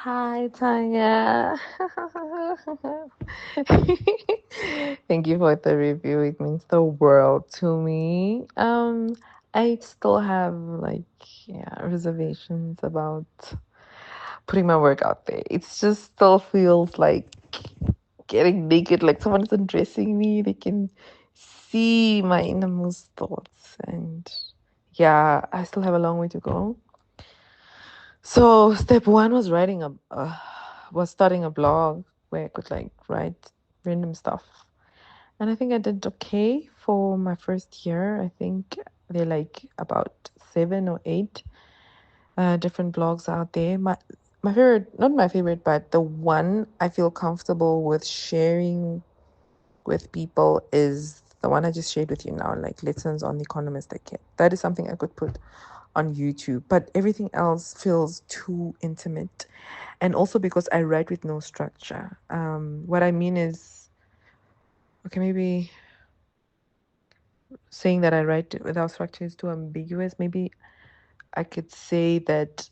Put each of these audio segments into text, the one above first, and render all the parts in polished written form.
Hi, Tanya. Thank you for the review. It means the world to me. I still have reservations about putting my work out there. It just still feels like getting naked, like someone is undressing me. They can see my innermost thoughts, and yeah, I still have a long way to go. So step one was was starting a blog where I could like write random stuff, and I think I did okay for my first year. I think there are like about 7 or 8 different blogs out there. My favorite, not my favorite, but the one I feel comfortable with sharing with people is the one I just shared with you now, like lessons on the Economist. That is something I could put on YouTube, but everything else feels too intimate. And also because I write with no structure. What I mean is, okay, maybe saying that I write without structure is too ambiguous. Maybe I could say that,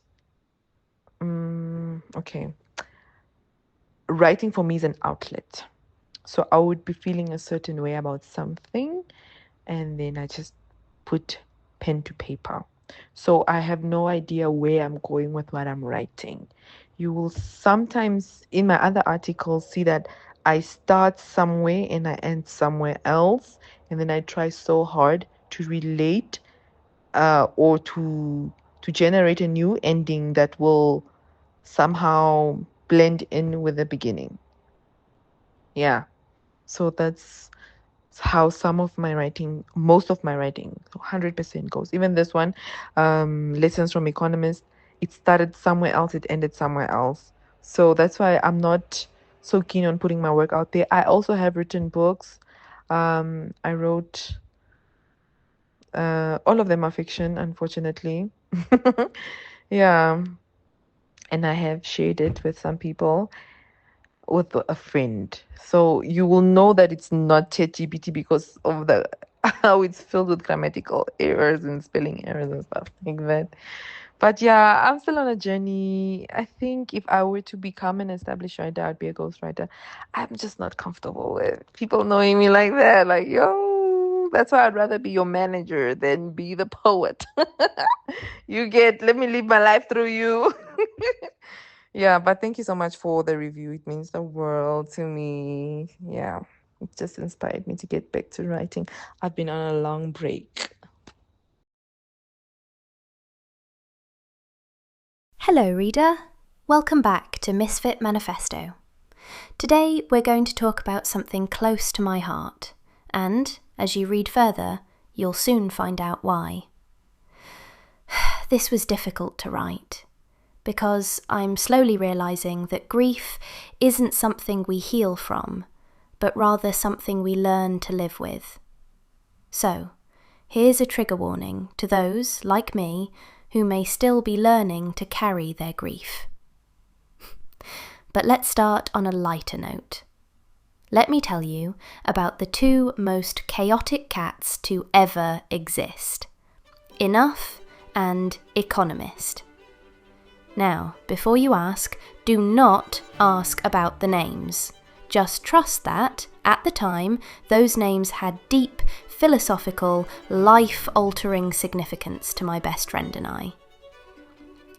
okay, writing for me is an outlet. So I would be feeling a certain way about something, and then I just put pen to paper. So I have no idea where I'm going with what I'm writing. You will sometimes in my other articles see that I start somewhere and I end somewhere else, and then I try so hard to relate or to generate a new ending that will somehow blend in with the beginning. Yeah. So that's how most of my writing, 100% goes. Even this one, Lessons from Economist, it started somewhere else, it ended somewhere else. So that's why I'm not so keen on putting my work out there. I also have written books. I wrote, all of them are fiction, unfortunately. Yeah. And I have shared it with some people, with a friend. So you will know that it's not ChatGPT because of the how it's filled with grammatical errors and spelling errors and stuff like that. But yeah, I'm still on a journey. I think if I were to become an established writer, I'd be a ghostwriter. I'm just not comfortable with people knowing me like that. Like, yo, that's why I'd rather be your manager than be the poet. Let me live my life through you. Yeah, but thank you so much for the review. It means the world to me. Yeah, it just inspired me to get back to writing. I've been on a long break. Hello, reader. Welcome back to Misfit Manifesto. Today we're going to talk about something close to my heart, and as you read further, you'll soon find out why. This was difficult to write, because I'm slowly realising that grief isn't something we heal from, but rather something we learn to live with. So, here's a trigger warning to those, like me, who may still be learning to carry their grief. But let's start on a lighter note. Let me tell you about the 2 most chaotic cats to ever exist: Enough and Economist. Now, before you ask, do not ask about the names. Just trust that, at the time, those names had deep, philosophical, life-altering significance to my best friend and I.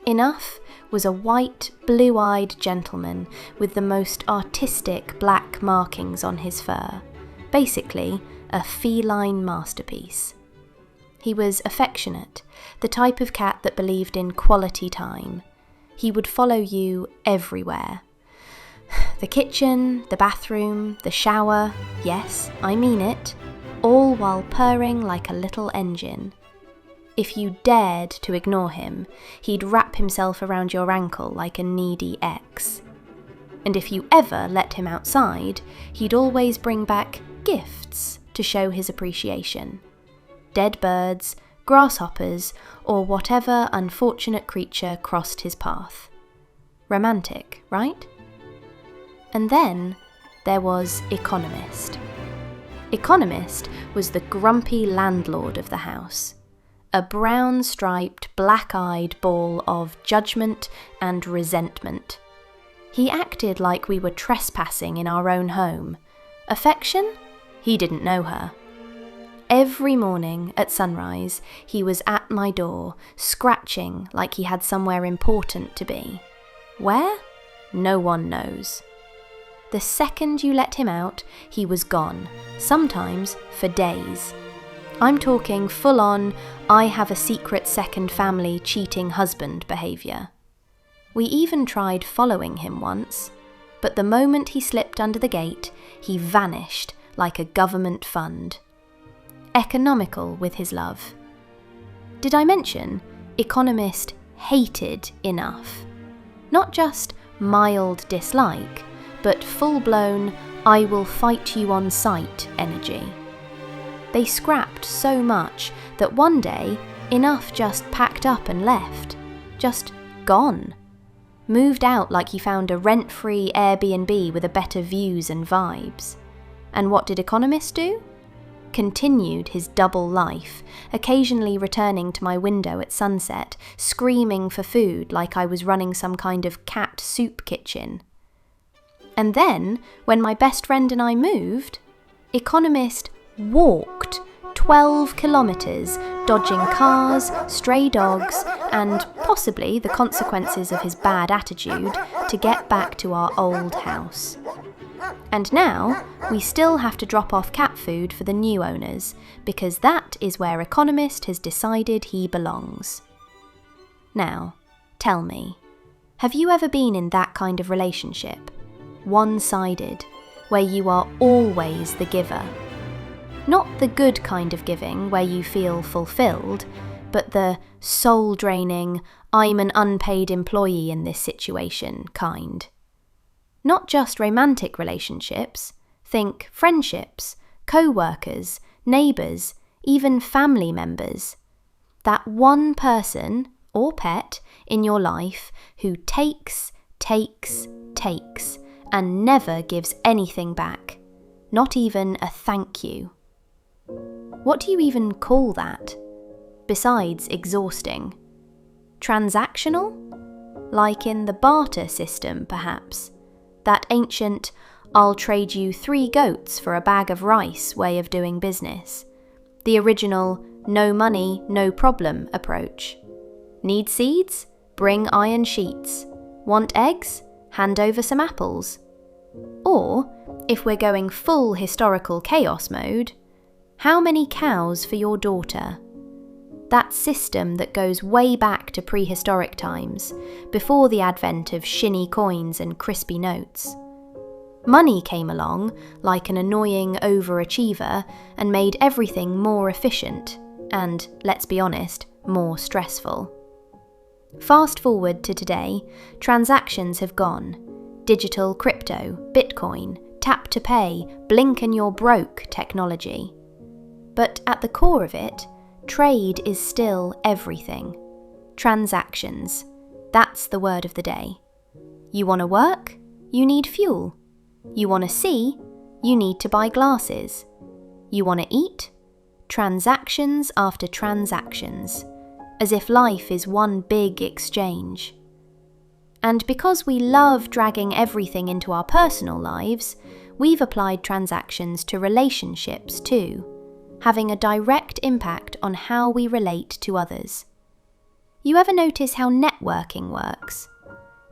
Enough was a white, blue-eyed gentleman with the most artistic black markings on his fur, basically a feline masterpiece. He was affectionate, the type of cat that believed in quality time. He would follow you everywhere. The kitchen, the bathroom, the shower, yes, I mean it, all while purring like a little engine. If you dared to ignore him, he'd wrap himself around your ankle like a needy ex. And if you ever let him outside, he'd always bring back gifts to show his appreciation. Dead birds, grasshoppers, or whatever unfortunate creature crossed his path. Romantic, right? And then there was Economist. Economist was the grumpy landlord of the house. A brown-striped, black-eyed ball of judgment and resentment. He acted like we were trespassing in our own home. Affection? He didn't know her. Every morning at sunrise, he was at my door, scratching like he had somewhere important to be. Where? No one knows. The second you let him out, he was gone, sometimes for days. I'm talking full-on, I have a secret second family cheating husband behaviour. We even tried following him once, but the moment he slipped under the gate, he vanished like a government fund. Economical with his love. Did I mention Economist hated enough? Not just mild dislike, but full-blown I will fight you on sight energy. They scrapped so much that one day Enough just packed up and left. Just gone. Moved out like he found a rent-free Airbnb with a better views and vibes. And what did Economist do? Continued his double life, occasionally returning to my window at sunset, screaming for food like I was running some kind of cat soup kitchen. And then, when my best friend and I moved, Economist walked 12 kilometres, dodging cars, stray dogs, and possibly the consequences of his bad attitude to get back to our old house. And now, we still have to drop off cat food for the new owners, because that is where Economist has decided he belongs. Now, tell me, have you ever been in that kind of relationship? One-sided, where you are always the giver. Not the good kind of giving where you feel fulfilled, but the soul-draining, I'm an unpaid employee in this situation kind. Not just romantic relationships, think friendships, co-workers, neighbours, even family members. That one person or pet in your life who takes, and never gives anything back, not even a thank you. What do you even call that, besides exhausting? Transactional? Like in the barter system, perhaps? That ancient, I'll trade you 3 goats for a bag of rice way of doing business. The original, no money, no problem approach. Need seeds? Bring iron sheets. Want eggs? Hand over some apples. Or, if we're going full historical chaos mode, how many cows for your daughter? That system that goes way back to prehistoric times, before the advent of shinny coins and crispy notes. Money came along, like an annoying overachiever, and made everything more efficient, and, let's be honest, more stressful. Fast forward to today, transactions have gone. Digital crypto, Bitcoin, tap to pay, blink and you're broke technology. But at the core of it, trade is still everything. Transactions. That's the word of the day. You want to work? You need fuel. You want to see? You need to buy glasses. You want to eat? Transactions after transactions. As if life is one big exchange. And because we love dragging everything into our personal lives, we've applied transactions to relationships too, having a direct impact on how we relate to others. You ever notice how networking works?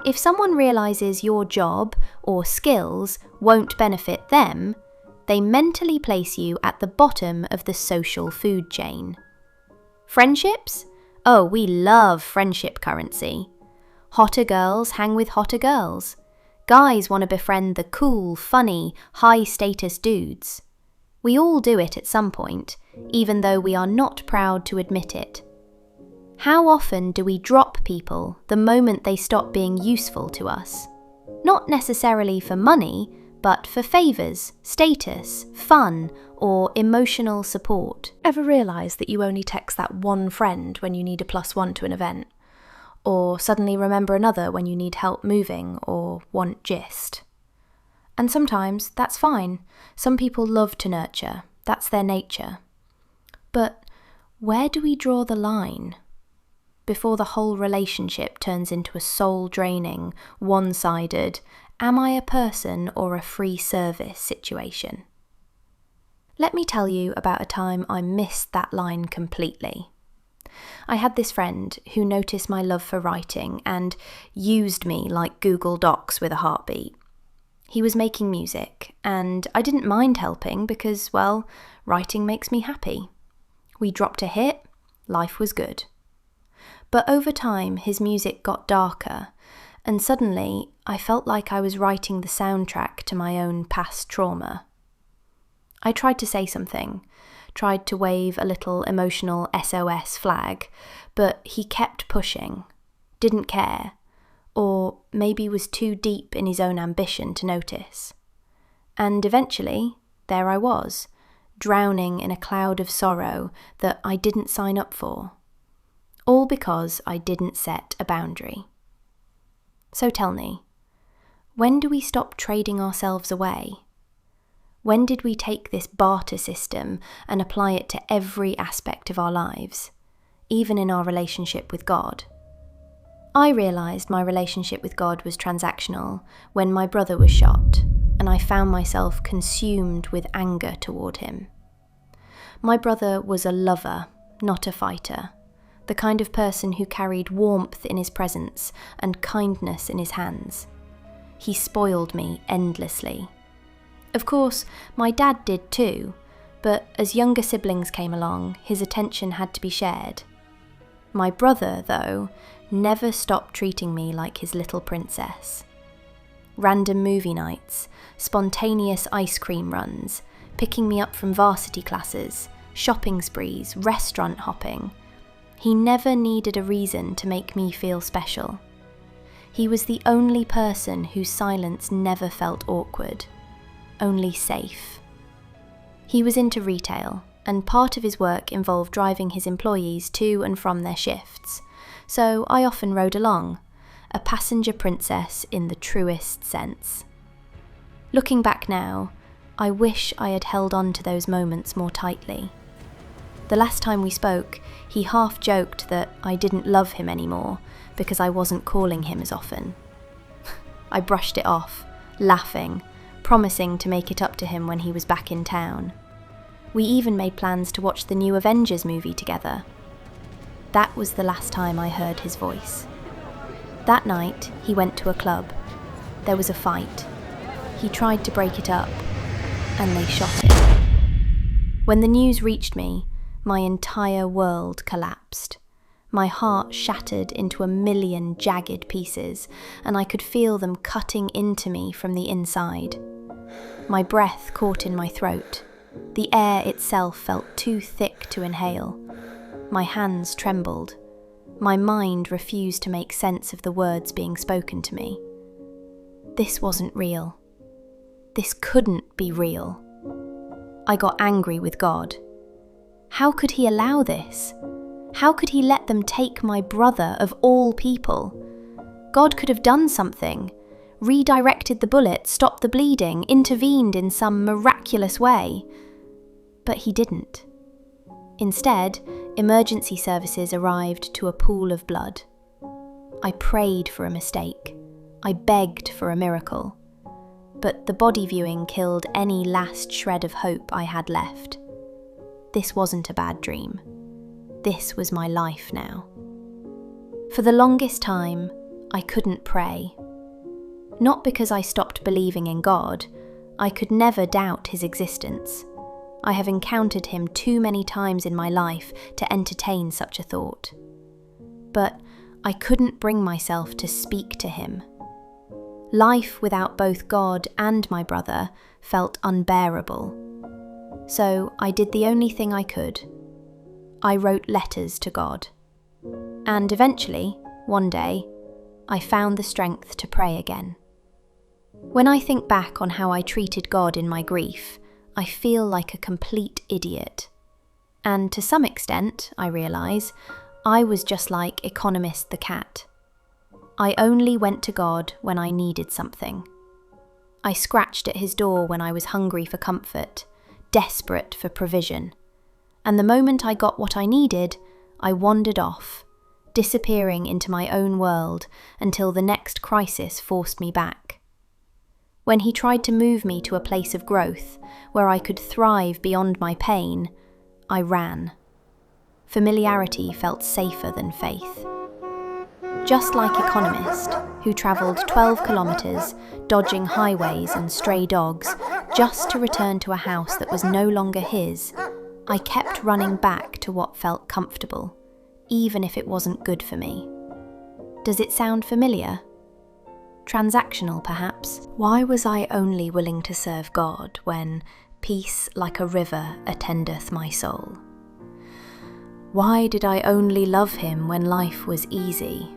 If someone realises your job or skills won't benefit them, they mentally place you at the bottom of the social food chain. Friendships? Oh, we love friendship currency. Hotter girls hang with hotter girls. Guys want to befriend the cool, funny, high-status dudes. We all do it at some point, even though we are not proud to admit it. How often do we drop people the moment they stop being useful to us? Not necessarily for money, but for favours, status, fun, or emotional support. Ever realise that you only text that one friend when you need a +1 to an event? Or suddenly remember another when you need help moving or want gist? And sometimes that's fine. Some people love to nurture. That's their nature. But where do we draw the line? before the whole relationship turns into a soul-draining, one-sided, am I a person or a free service situation. Let me tell you about a time I missed that line completely. I had this friend who noticed my love for writing and used me like Google Docs with a heartbeat. He was making music, and I didn't mind helping because, well, writing makes me happy. We dropped a hit, life was good. But over time, his music got darker, and suddenly I felt like I was writing the soundtrack to my own past trauma. I tried to say something, tried to wave a little emotional SOS flag, but he kept pushing, didn't care, or maybe was too deep in his own ambition to notice. And eventually, there I was, drowning in a cloud of sorrow that I didn't sign up for. All because I didn't set a boundary. So tell me, when do we stop trading ourselves away? When did we take this barter system and apply it to every aspect of our lives, even in our relationship with God? I realised my relationship with God was transactional when my brother was shot, and I found myself consumed with anger toward him. My brother was a lover, not a fighter, the kind of person who carried warmth in his presence and kindness in his hands. He spoiled me endlessly. Of course, my dad did too, but as younger siblings came along, his attention had to be shared. My brother, though, never stopped treating me like his little princess. Random movie nights, spontaneous ice cream runs, picking me up from varsity classes, shopping sprees, restaurant hopping. He never needed a reason to make me feel special. He was the only person whose silence never felt awkward, only safe. He was into retail, and part of his work involved driving his employees to and from their shifts, so I often rode along, a passenger princess in the truest sense. Looking back now, I wish I had held on to those moments more tightly. The last time we spoke, he half joked that I didn't love him anymore because I wasn't calling him as often. I brushed it off, laughing, promising to make it up to him when he was back in town. We even made plans to watch the new Avengers movie together. That was the last time I heard his voice. That night, he went to a club. There was a fight. He tried to break it up, and they shot him. When the news reached me, my entire world collapsed. My heart shattered into a million jagged pieces, and I could feel them cutting into me from the inside. My breath caught in my throat. The air itself felt too thick to inhale. My hands trembled. My mind refused to make sense of the words being spoken to me. This wasn't real. This couldn't be real. I got angry with God. How could he allow this? How could he let them take my brother of all people? God could have done something, redirected the bullet, stopped the bleeding, intervened in some miraculous way. But he didn't. Instead, emergency services arrived to a pool of blood. I prayed for a mistake. I begged for a miracle. But the body viewing killed any last shred of hope I had left. This wasn't a bad dream. This was my life now. For the longest time, I couldn't pray. Not because I stopped believing in God. I could never doubt his existence. I have encountered him too many times in my life to entertain such a thought. But I couldn't bring myself to speak to him. Life without both God and my brother felt unbearable. So I did the only thing I could. I wrote letters to God. And eventually, one day, I found the strength to pray again. When I think back on how I treated God in my grief, I feel like a complete idiot. And to some extent, I realise, I was just like Economist the cat. I only went to God when I needed something. I scratched at his door when I was hungry for comfort, desperate for provision. And the moment I got what I needed, I wandered off, disappearing into my own world until the next crisis forced me back. When he tried to move me to a place of growth, where I could thrive beyond my pain, I ran. Familiarity felt safer than faith. Just like Economist, who travelled 12 kilometres, dodging highways and stray dogs, just to return to a house that was no longer his, I kept running back to what felt comfortable, even if it wasn't good for me. Does it sound familiar? Transactional, perhaps? Why was I only willing to serve God when peace like a river attendeth my soul? Why did I only love him when life was easy?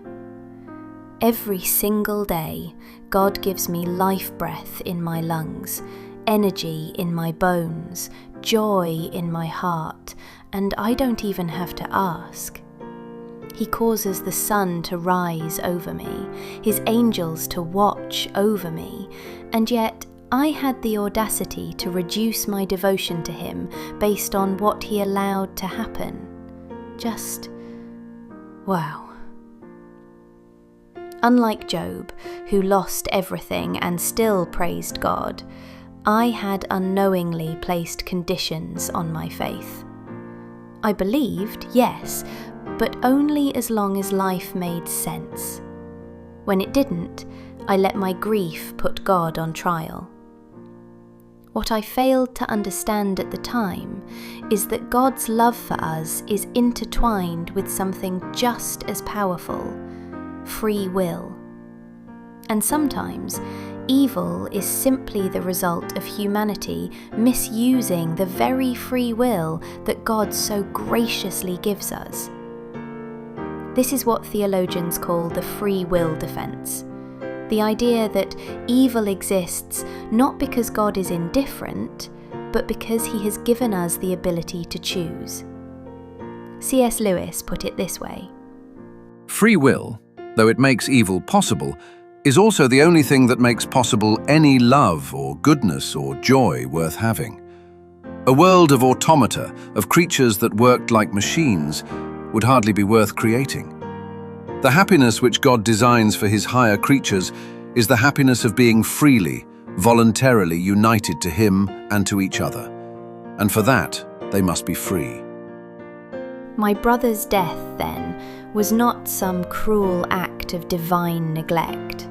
Every single day, God gives me life breath in my lungs, energy in my bones, joy in my heart, and I don't even have to ask. He causes the sun to rise over me, his angels to watch over me, and yet I had the audacity to reduce my devotion to him based on what he allowed to happen. Just, wow. Unlike Job, who lost everything and still praised God, I had unknowingly placed conditions on my faith. I believed, yes, but only as long as life made sense. When it didn't, I let my grief put God on trial. What I failed to understand at the time is that God's love for us is intertwined with something just as powerful: free will. And sometimes, evil is simply the result of humanity misusing the very free will that God so graciously gives us. This is what theologians call the free will defense. The idea that evil exists not because God is indifferent, but because he has given us the ability to choose. C.S. Lewis put it this way: Free will, though it makes evil possible, is also the only thing that makes possible any love or goodness or joy worth having. A world of automata, of creatures that worked like machines, would hardly be worth creating. The happiness which God designs for his higher creatures is the happiness of being freely, voluntarily united to him and to each other. And for that, they must be free. My brother's death, then, was not some cruel act of divine neglect.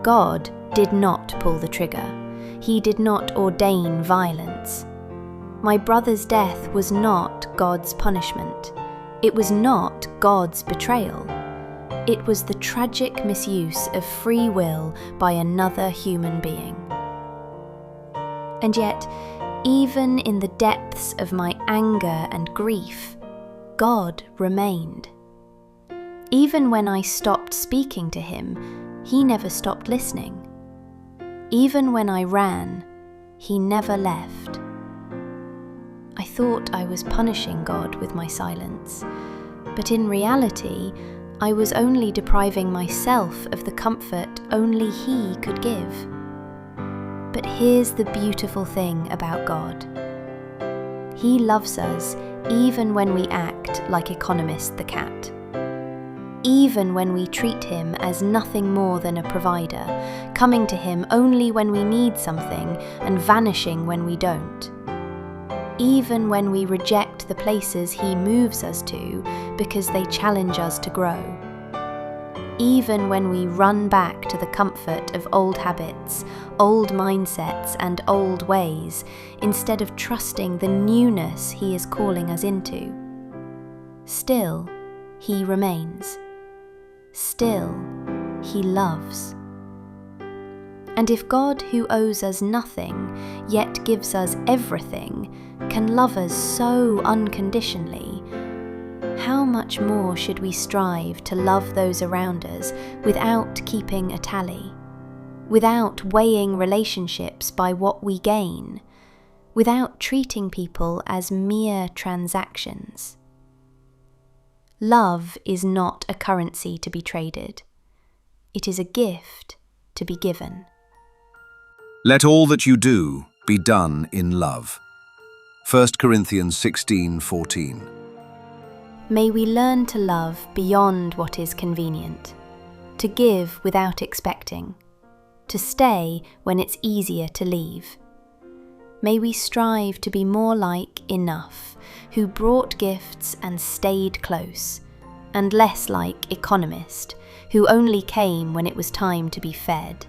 God did not pull the trigger. He did not ordain violence. My brother's death was not God's punishment. It was not God's betrayal. It was the tragic misuse of free will by another human being. And yet, even in the depths of my anger and grief, God remained. Even when I stopped speaking to him, he never stopped listening. Even when I ran, he never left. I thought I was punishing God with my silence, but in reality, I was only depriving myself of the comfort only he could give. But here's the beautiful thing about God. He loves us even when we act like Economist the cat. Even when we treat him as nothing more than a provider, coming to him only when we need something and vanishing when we don't. Even when we reject the places he moves us to because they challenge us to grow. Even when we run back to the comfort of old habits, old mindsets and old ways, instead of trusting the newness he is calling us into. Still, he remains. Still, he loves. And if God, who owes us nothing, yet gives us everything, can love us so unconditionally, how much more should we strive to love those around us without keeping a tally, without weighing relationships by what we gain, without treating people as mere transactions? Love is not a currency to be traded. It is a gift to be given. Let all that you do be done in love. 1 Corinthians 16:14. May we learn to love beyond what is convenient, to give without expecting, to stay when it's easier to leave. May we strive to be more like Enough, who brought gifts and stayed close, and less like Economist, who only came when it was time to be fed.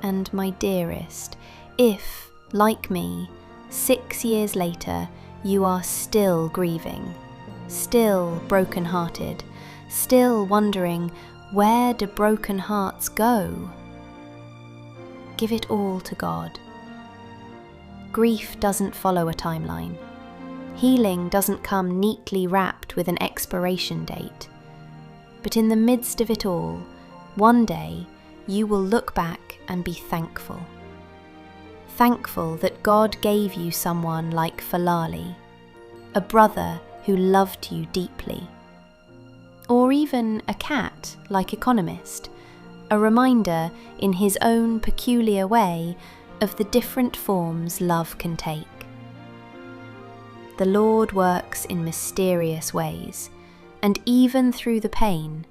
And my dearest, if, like me, 6 years later you are still grieving, still broken-hearted, still wondering, where do broken hearts go? Give it all to God. Grief doesn't follow a timeline. Healing doesn't come neatly wrapped with an expiration date. But in the midst of it all, one day you will look back and be thankful. Thankful that God gave you someone like Falali, a brother who loved you deeply. Or even a cat like Economist, a reminder in his own peculiar way of the different forms love can take. The Lord works in mysterious ways, and even through the pain,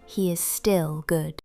He is still good.